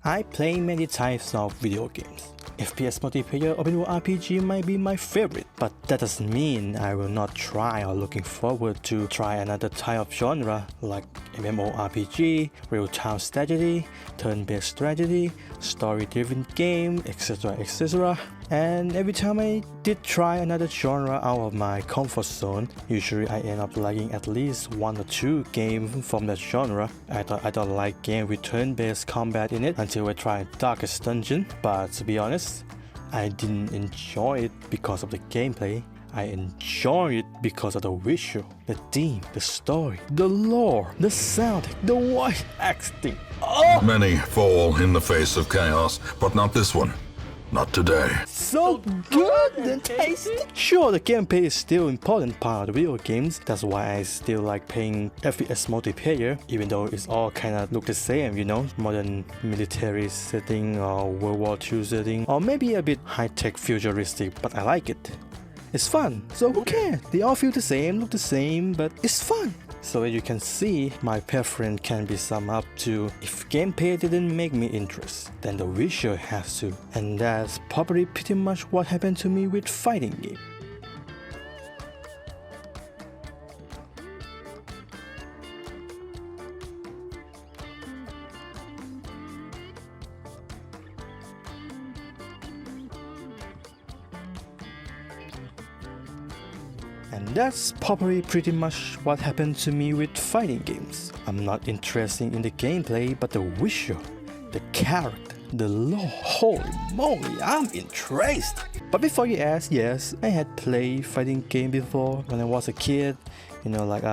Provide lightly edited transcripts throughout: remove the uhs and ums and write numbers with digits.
I play many types of video games. FPS multiplayer open world RPG might be my favorite, but that doesn't mean I will not try or looking forward to try another type of genre like MMORPG, real-time strategy, turn-based strategy, story-driven game, etc. And every time I did try another genre out of my comfort zone, usually I end up liking at least 1 or 2 games from that genre. I don't like game with turn-based combat in it until I tried Darkest Dungeon, but to be honest, I didn't enjoy it because of the gameplay. I enjoy it because of the visual, the theme, the story, the lore, the sound, the voice acting. Oh! Many fall in the face of chaos, but not this one. Not today. So good and tasty. Sure, the gameplay is still an important part of video games. That's why I still like playing FPS multiplayer, even though it's all kinda look the same, you know, modern military setting or World War II setting, or maybe a bit high-tech futuristic, but I like it. It's fun, so who cares? They all feel the same, look the same, but it's fun. So as you can see, my preference can be summed up to if gameplay didn't make me interested, then the visual has to. And that's probably pretty much what happened to me with fighting game. And that's probably pretty much what happened to me with fighting games. I'm not interested in the gameplay, but the visual, the character, the lore. Holy moly, I'm interested! But before you ask, yes, I had played fighting game before when I was a kid. You know, like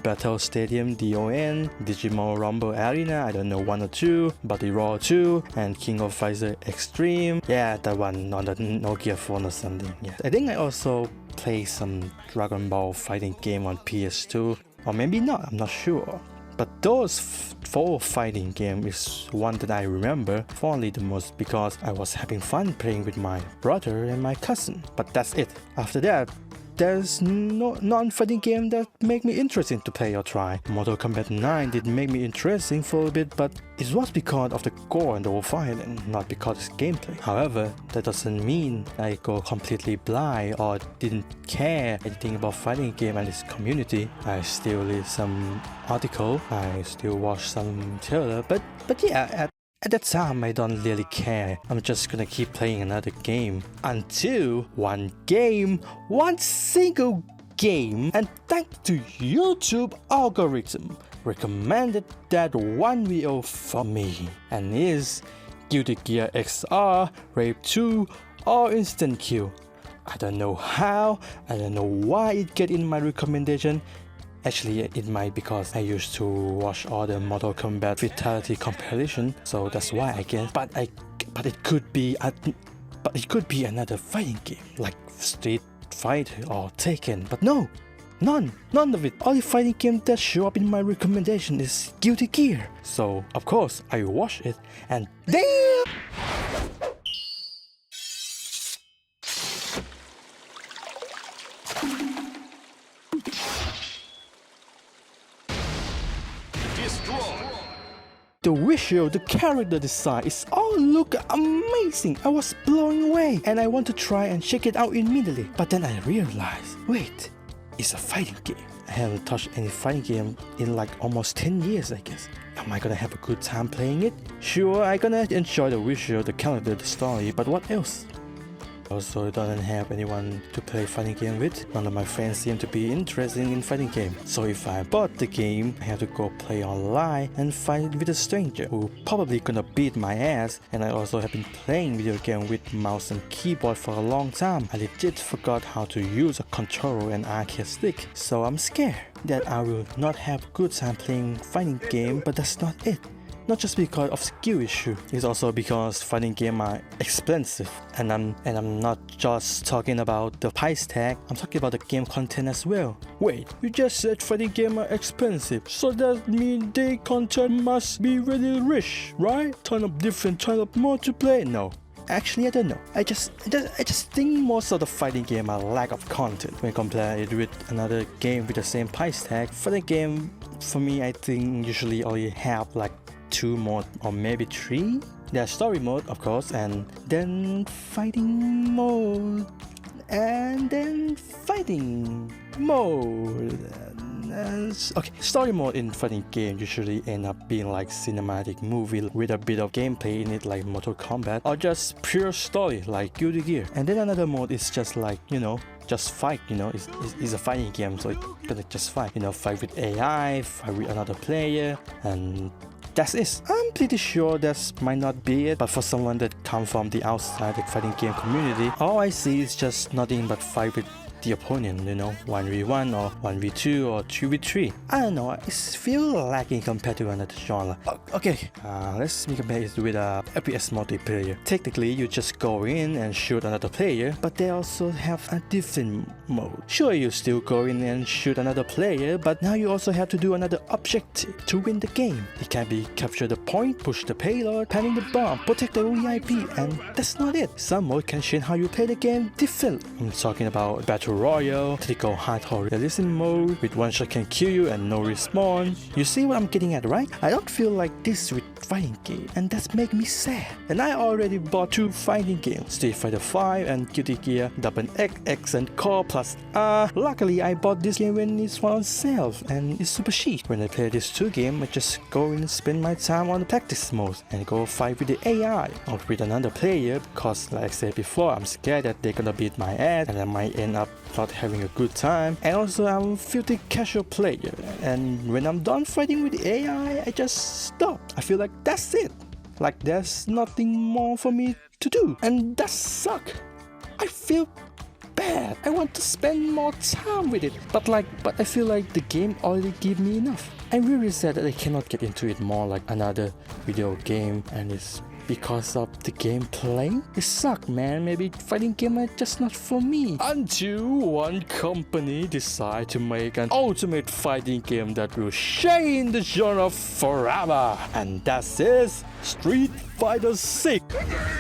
Battle Stadium DON, Digimon Rumble Arena, I don't know 1 or 2, Battle Royale 2, and King of Fighter Extreme. Yeah, that one on the Nokia phone or something. Yeah, I think I also play some Dragon Ball fighting game on PS2, or maybe not, I'm not sure. But those 4 fighting games is one that I remember fondly the most because I was having fun playing with my brother and my cousin. But that's it. After that, there's no non-fighting game that make me interesting to play or try. Mortal Kombat 9 did make me interesting for a bit, but it was because of the gore and the violence, not because of gameplay. However, that doesn't mean I go completely blind or didn't care anything about fighting game and its community. I still read some article, I still watch some trailer, but yeah, at that time, I don't really care. I'm just gonna keep playing another game until one single game, and thanks to YouTube algorithm, recommended that one video for me, and is Guilty Gear XR, Rape 2, or Instant Kill. I don't know how, I don't know why it get in my recommendation. Actually, it might because I used to watch all the Mortal Kombat Fatality compilation, so that's why I guess. But it could be another fighting game like Street Fighter or Tekken. But no, none of it. Only fighting game that show up in my recommendation is Guilty Gear. So of course I watched it, and damn! The visual, the character design, it's all look amazing. I was blown away and I want to try and check it out immediately. But then I realized, wait, it's a fighting game. I haven't touched any fighting game in like almost 10 years, I guess. Am I gonna have a good time playing it? Sure, I'm gonna enjoy the visual, the character, the story, but what else? Also, don't have anyone to play fighting game with. None of my friends seem to be interested in fighting game. So if I bought the game, I have to go play online and fight with a stranger who probably gonna beat my ass. And I also have been playing video game with mouse and keyboard for a long time. I legit forgot how to use a controller and arcade stick. So I'm scared that I will not have a good time playing fighting game, but that's not it. Not just because of skill issue, it's also because fighting games are expensive. And I'm not just talking about the price tag, I'm talking about the game content as well. Wait, you just said fighting games are expensive, so that means the content must be really rich, right? Ton of different type of mode to play? No. Actually, I don't know. I just think most of the fighting game are lack of content when compare it with another game with the same price tag. Fighting game, for me, I think usually only have like 2 more or maybe 3 There's story mode, of course, and then fighting mode, and then fighting mode. Okay, story mode in fighting game usually end up being like cinematic movie with a bit of gameplay in it like Mortal Kombat, or just pure story like Guilty Gear. And then another mode is just like, just fight, it's a fighting game, so it's gonna just fight, fight with AI, fight with another player, and that's it. I'm pretty sure that might not be it, but for someone that come from the outside the fighting game community, all I see is just nothing but fight with the opponent, 1v1 or 1v2 or 2v3. I don't know, it feels lacking compared to another genre. Okay, let's compare it with a FPS multiplayer. Technically, you just go in and shoot another player, but they also have a different mode. Sure, you still go in and shoot another player, but now you also have to do another objective to win the game. It can be capture the point, push the payload, planting the bomb, protect the VIP, and that's not it. Some mode can change how you play the game differently. I'm talking about Battle Royale, typical hardcore realism mode with one shot can kill you and no respawn. You see what I'm getting at, right? I don't feel like this with fighting game, and that's making me sad. And I already bought 2 fighting games, Street Fighter 5 and Guilty Gear Double X and Core Plus. Luckily I bought this game when it's on sale and it's super cheap. When I play these 2 games, I just go in and spend my time on the practice mode and go fight with the AI or with another player, because like I said before, I'm scared that they're gonna beat my ass and I might end up not having a good time. And also I'm a filthy casual player, and when I'm done fighting with the AI, I just stop. I feel like that's it. Like there's nothing more for me to do, and that sucks. I feel bad. I want to spend more time with it, but I feel like the game already gave me enough. I'm really sad that I cannot get into it more like another video game, and it's because of the gameplay. It sucks, man. Maybe fighting game are just not for me. Until one company decide to make an ultimate fighting game that will change the genre forever, and that is Street Fighter 6.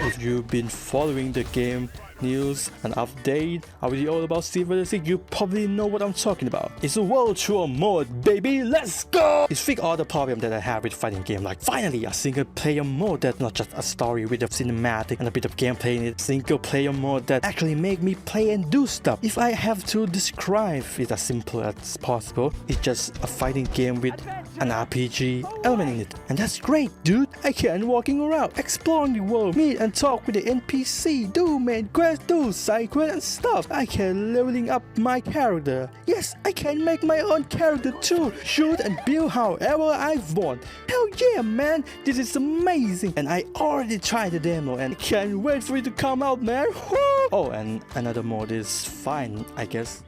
If you've been following the game news and update already all about Street Fighter 6, you probably know what I'm talking about. It's a world tour mode, baby. Let's go! It fixed all the problems that I have with fighting game, like finally a single player mode that's not just a story with a cinematic and a bit of gameplay in it. Single player mode that actually make me play and do stuff. If I have to describe it as simple as possible, it's just a fighting game with an RPG element in it, and that's great, dude. I can walking around, exploring the world, meet and talk with the NPC, do main quest, do side quest and stuff. I can leveling up my character. Yes, I can make my own character too, shoot and build however I want. Hell yeah, man, this is amazing, and I already tried the demo and can't wait for it to come out, man. Woo! Oh, and another mode is fine, I guess.